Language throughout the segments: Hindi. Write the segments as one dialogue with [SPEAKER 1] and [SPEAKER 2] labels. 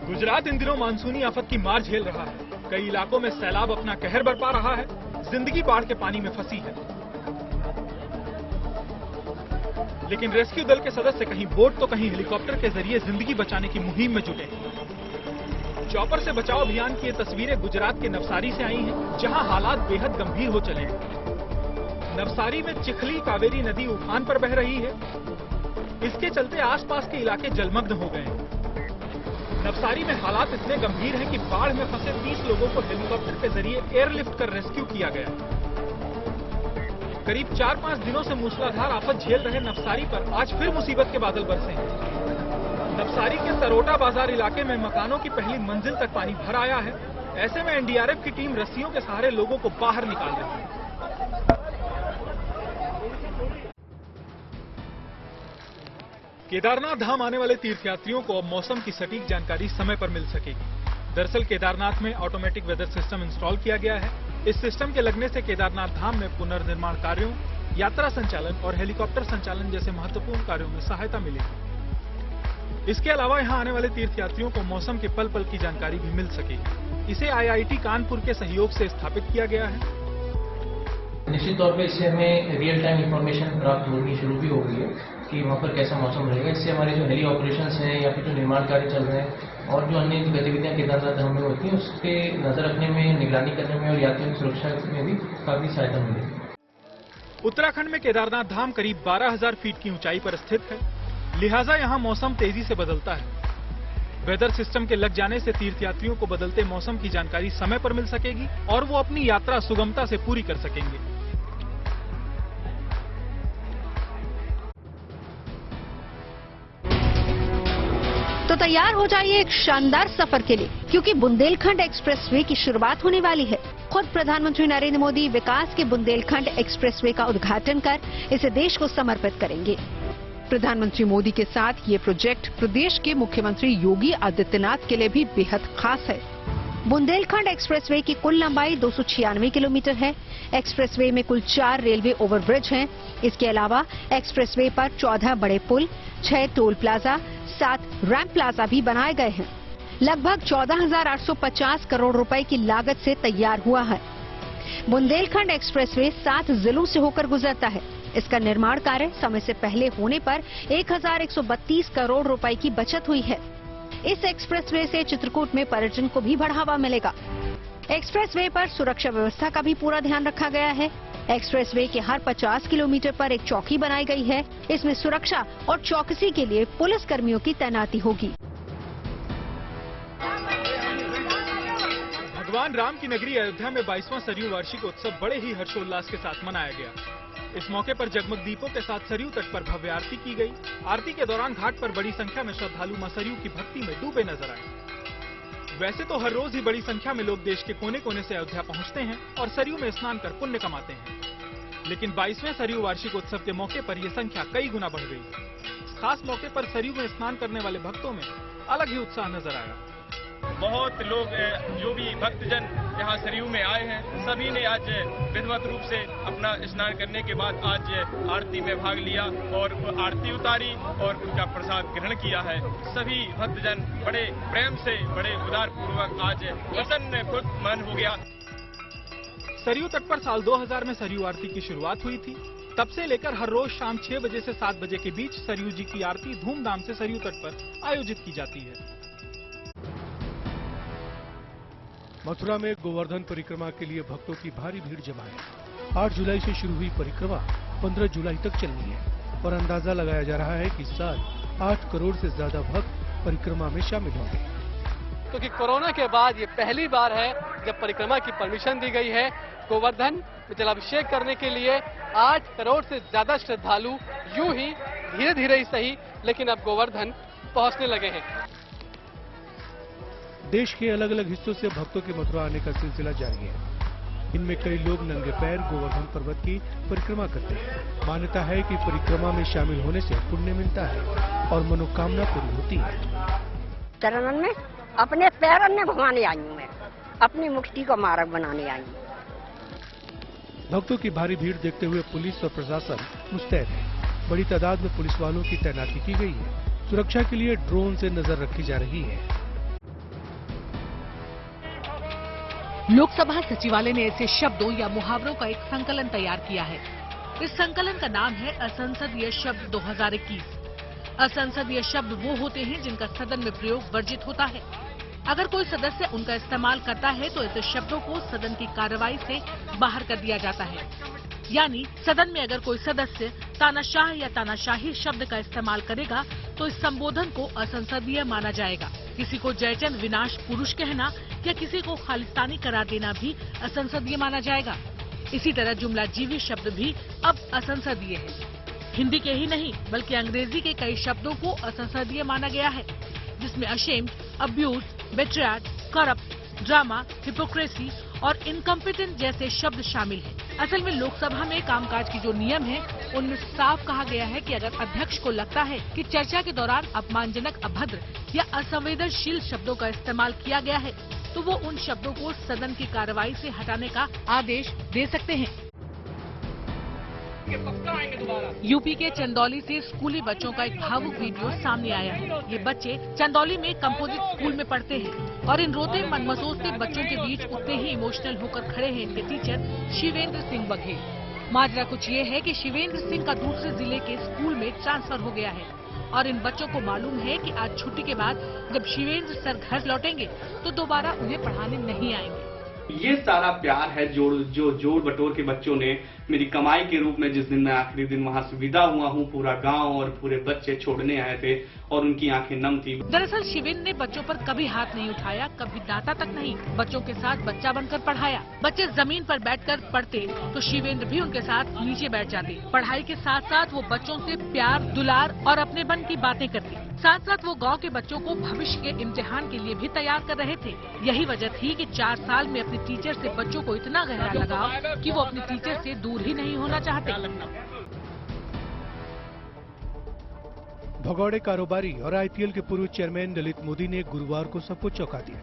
[SPEAKER 1] गुजरात इन दिनों मानसूनी आफत की मार झेल रहा है। कई इलाकों में सैलाब अपना कहर बरपा रहा है। जिंदगी बाढ़ के पानी में फंसी है। लेकिन रेस्क्यू दल के सदस्य कहीं बोट तो कहीं हेलीकॉप्टर के जरिए जिंदगी बचाने की मुहिम में जुटे हैं। चॉपर से बचाव अभियान की ये तस्वीरें गुजरात के नवसारी से आई हैं, जहां हालात बेहद गंभीर हो चले हैं। नवसारी में चिखली कावेरी नदी उफान पर बह रही है। इसके चलते आसपास के इलाके जलमग्न हो गए हैं। नवसारी में हालात इतने गंभीर हैं कि बाढ़ में फंसे 30 लोगों को हेलीकॉप्टर के जरिए एयरलिफ्ट कर रेस्क्यू किया गया। करीब 4-5 दिनों से मूसलाधार आफत झेल रहे नवसारी पर आज फिर मुसीबत के बादल बरसे हैं। नवसारी के सरोटा बाजार इलाके में मकानों की पहली मंजिल तक पानी भर आया है। ऐसे में एनडीआरएफ की टीम रस्सियों के सहारे लोगों को बाहर निकाल रही है। केदारनाथ धाम आने वाले तीर्थयात्रियों को अब मौसम की सटीक जानकारी समय पर मिल सकेगी। दरअसल केदारनाथ में ऑटोमेटिक वेदर सिस्टम इंस्टॉल किया गया है। इस सिस्टम के लगने से केदारनाथ धाम में पुनर्निर्माण कार्यों, यात्रा संचालन और हेलीकॉप्टर संचालन जैसे महत्वपूर्ण कार्यों में सहायता मिलेगी। इसके अलावा यहां आने वाले तीर्थयात्रियों को मौसम के पल पल की जानकारी भी मिल सकेगी। इसे आईआईटी कानपुर के सहयोग से स्थापित किया गया है।
[SPEAKER 2] निश्चित तौर पे इससे हमें रियल टाइम इंफॉर्मेशन प्राप्त होनी शुरू भी हो गई है कि वहाँ पर कैसा मौसम रहेगा। इससे हमारे जो हेली ऑपरेशंस हैं या फिर जो निर्माण कार्य चल रहे हैं और जो अन्य गतिविधियां केदारनाथ धाम में होती हैं, उस पर नजर रखने में, निगरानी करने में और यात्रियों की सुरक्षा में भी काफी सहायता मिलेगी।
[SPEAKER 1] उत्तराखंड में केदारनाथ धाम करीब 12,000 फीट की ऊंचाई पर स्थित है, लिहाजा यहाँ मौसम तेजी से बदलता है। वेदर सिस्टम के लग जाने से तीर्थयात्रियों को बदलते मौसम की जानकारी समय पर मिल सकेगी और वो अपनी यात्रा सुगमता से पूरी कर सकेंगे।
[SPEAKER 3] तो तैयार हो जाइए एक शानदार सफर के लिए, क्योंकि बुंदेलखंड एक्सप्रेसवे की शुरुआत होने वाली है। खुद प्रधानमंत्री नरेंद्र मोदी विकास के बुंदेलखंड एक्सप्रेसवे का उद्घाटन कर इसे देश को समर्पित करेंगे।
[SPEAKER 4] प्रधानमंत्री मोदी के साथ ये प्रोजेक्ट प्रदेश के मुख्यमंत्री योगी आदित्यनाथ के लिए भी बेहद खास है।
[SPEAKER 3] बुंदेलखंड एक्सप्रेसवे की कुल लंबाई 296 किलोमीटर है। एक्सप्रेसवे में कुल 4 रेलवे ओवरब्रिज हैं। इसके अलावा एक्सप्रेसवे पर 14 बड़े पुल, 6 टोल प्लाजा, 7 रैंप प्लाजा भी बनाए गए हैं। लगभग 14,850 करोड़ रुपए की लागत से तैयार हुआ है। बुंदेलखंड एक्सप्रेसवे 7 जिलों से होकर गुजरता है। इसका निर्माण कार्य समय से पहले होने पर 1,132 करोड़ रुपए की बचत हुई है। इस एक्सप्रेसवे से चित्रकूट में पर्यटन को भी बढ़ावा मिलेगा। एक्सप्रेसवे पर सुरक्षा व्यवस्था का भी पूरा ध्यान रखा गया है। एक्सप्रेसवे के हर 50 किलोमीटर पर एक चौकी बनाई गई है। इसमें सुरक्षा और चौकसी के लिए पुलिस कर्मियों की तैनाती होगी।
[SPEAKER 1] भगवान राम की नगरी अयोध्या में 22वां सरयू वार्षिक उत्सव बड़े ही हर्षोल्लास के साथ मनाया गया। इस मौके पर जगमग दीपों के साथ सरयू तट पर भव्य आरती की गई। आरती के दौरान घाट पर बड़ी संख्या में श्रद्धालु मां सरयू की भक्ति में डूबे नजर आए। वैसे तो हर रोज ही बड़ी संख्या में लोग देश के कोने कोने से अयोध्या पहुंचते हैं और सरयू में स्नान कर पुण्य कमाते हैं, लेकिन 22वें सरयू वार्षिक उत्सव के मौके पर यह संख्या कई गुना बढ़ गई। इस खास मौके पर सरयू में स्नान करने वाले भक्तों में अलग ही उत्साह नजर आया।
[SPEAKER 5] बहुत लोग जो भी भक्तजन यहाँ सरयू में आए हैं, सभी ने आज विधिवत रूप से अपना स्नान करने के बाद आज आरती में भाग लिया और आरती उतारी और उनका प्रसाद ग्रहण किया है। सभी भक्तजन बड़े प्रेम से, बड़े उदार पूर्वक आज प्रसन्न मन हो गया।
[SPEAKER 1] सरयू तट पर साल 2000 में सरयू आरती की शुरुआत हुई थी। तब से लेकर हर रोज शाम 6 बजे से 7 बजे के बीच सरयू जी की आरती धूमधाम से सरयू तट पर आयोजित की जाती है।
[SPEAKER 6] मथुरा में गोवर्धन परिक्रमा के लिए भक्तों की भारी भीड़ जमा है। 8 जुलाई से शुरू हुई परिक्रमा 15 जुलाई तक चलनी है और अंदाजा लगाया जा रहा है कि इस साल 8 करोड़ से ज्यादा भक्त परिक्रमा में शामिल होंगे।
[SPEAKER 7] क्योंकि कोरोना के बाद ये पहली बार है जब परिक्रमा की परमिशन दी गई है। गोवर्धन में जलाभिषेक करने के लिए 8 करोड़ से ज्यादा श्रद्धालु यूं ही धीरे धीरे ही सही, लेकिन अब गोवर्धन पहुंचने लगे हैं।
[SPEAKER 6] देश के अलग अलग हिस्सों से भक्तों के मथुरा आने का सिलसिला जारी है। इनमें कई लोग नंगे पैर गोवर्धन पर्वत की परिक्रमा करते हैं। मान्यता है कि परिक्रमा में शामिल होने से पुण्य मिलता है और मनोकामना पूरी होती है।
[SPEAKER 8] चरणन में अपने पैरन में घुमाने आई हूँ मैं, अपनी मुक्ति को मार्ग बनाने आई हूँ।
[SPEAKER 6] भक्तों की भारी भीड़ देखते हुए पुलिस और प्रशासन मुस्तैद है। बड़ी तादाद में पुलिस वालों की तैनाती की गई है। सुरक्षा के लिए ड्रोन से नजर रखी जा रही है।
[SPEAKER 9] लोकसभा सचिवालय ने ऐसे शब्दों या मुहावरों का एक संकलन तैयार किया है। इस संकलन का नाम है असंसदीय शब्द 2021। असंसदीय शब्द वो होते हैं जिनका सदन में प्रयोग वर्जित होता है। अगर कोई सदस्य उनका इस्तेमाल करता है तो ऐसे शब्दों को सदन की कार्रवाई से बाहर कर दिया जाता है। यानी सदन में अगर कोई सदस्य तानाशाह या तानाशाही शब्द का इस्तेमाल करेगा तो इस संबोधन को असंसदीय माना जाएगा। किसी को जयचंद विनाश पुरुष कहना या किसी को खालिस्तानी करार देना भी असंसदीय माना जाएगा। इसी तरह जुमला जीवी शब्द भी अब असंसदीय है। हिंदी के ही नहीं बल्कि अंग्रेजी के कई शब्दों को असंसदीय माना गया है, जिसमें ashamed, abuse, betrayed, corrupt, drama, hypocrisy और इनकम्पिटेंट जैसे शब्द शामिल हैं। असल में लोकसभा में कामकाज की जो नियम है उनमें साफ कहा गया है कि अगर अध्यक्ष को लगता है कि चर्चा के दौरान अपमानजनक, अभद्र या असंवेदनशील शब्दों का इस्तेमाल किया गया है तो वो उन शब्दों को सदन की कार्रवाई से हटाने का आदेश दे सकते हैं। यूपी के चंदौली से स्कूली बच्चों का एक भावुक वीडियो सामने आया है। ये बच्चे चंदौली में कंपोजिट स्कूल में पढ़ते हैं और इन रोते मनमसोसते बच्चों के बीच उतने ही इमोशनल होकर खड़े हैं इनके टीचर शिवेंद्र सिंह बघेल। माजरा कुछ ये है कि शिवेंद्र सिंह का दूसरे जिले के स्कूल में ट्रांसफर हो गया है और इन बच्चों को मालूम है कि आज छुट्टी के बाद जब शिवेंद्र सर घर लौटेंगे तो दोबारा उन्हें पढ़ाने नहीं आएंगे।
[SPEAKER 10] ये सारा प्यार है जो जोड़ बटोर के बच्चों ने मेरी कमाई के रूप में जिस दिन मैं आखिरी दिन वहाँ से विदा हुआ हूँ, पूरा गांव और पूरे बच्चे छोड़ने आए थे और उनकी आंखें नम थी।
[SPEAKER 9] दरअसल शिवेंद्र ने बच्चों पर कभी हाथ नहीं उठाया, कभी डांटा तक नहीं। बच्चों के साथ बच्चा बनकर पढ़ाया। बच्चे जमीन पर बैठकर पढ़ते तो शिवेंद्र भी उनके साथ नीचे बैठ जाते। पढ़ाई के साथ साथ वो बच्चों से प्यार, दुलार और अपनेपन की बातें करते। साथ साथ वो गांव के बच्चों को भविष्य के इम्तिहान के लिए भी तैयार कर रहे थे। यही वजह थी कि 4 साल में अपने टीचर से बच्चों को इतना गहरा लगाव कि वो अपने टीचर से दूर ही नहीं होना चाहते।
[SPEAKER 6] भगौड़े कारोबारी और आईपीएल के पूर्व चेयरमैन ललित मोदी ने गुरुवार को सबको चौंका दिया।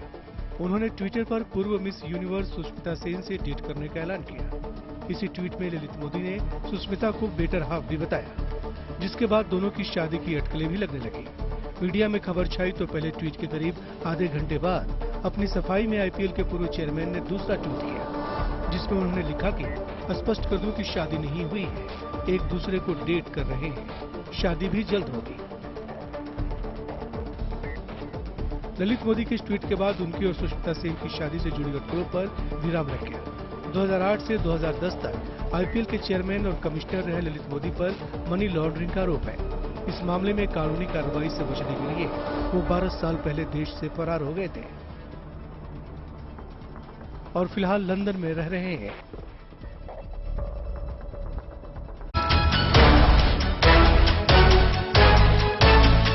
[SPEAKER 6] उन्होंने ट्विटर पर पूर्व मिस यूनिवर्स सुष्मिता सेन से डेट करने का ऐलान किया। इसी ट्वीट में ललित मोदी ने सुष्मिता को बेटर हाफ भी बताया, जिसके बाद दोनों की शादी की अटकलें भी लगने लगी। मीडिया में खबर छाई तो पहले ट्वीट के करीब आधे घंटे बाद अपनी सफाई में आईपीएल के पूर्व चेयरमैन ने दूसरा ट्वीट किया, जिसमें उन्होंने लिखा कि स्पष्ट कर दूं कि शादी नहीं हुई है, एक दूसरे को डेट कर रहे हैं, शादी भी जल्द होगी। ललित मोदी के इस ट्वीट के बाद उनकी और सुष्मिता सेन की शादी से जुड़ी अटकलों पर विराम लग गया। 2008 से 2010 तक आईपीएल के चेयरमैन और कमिश्नर रहे ललित मोदी पर मनी लॉन्ड्रिंग का आरोप है। इस मामले में कानूनी कार्रवाई से बचने के लिए वो 12 साल पहले देश से फरार हो गए थे और फिलहाल लंदन में रह रहे हैं।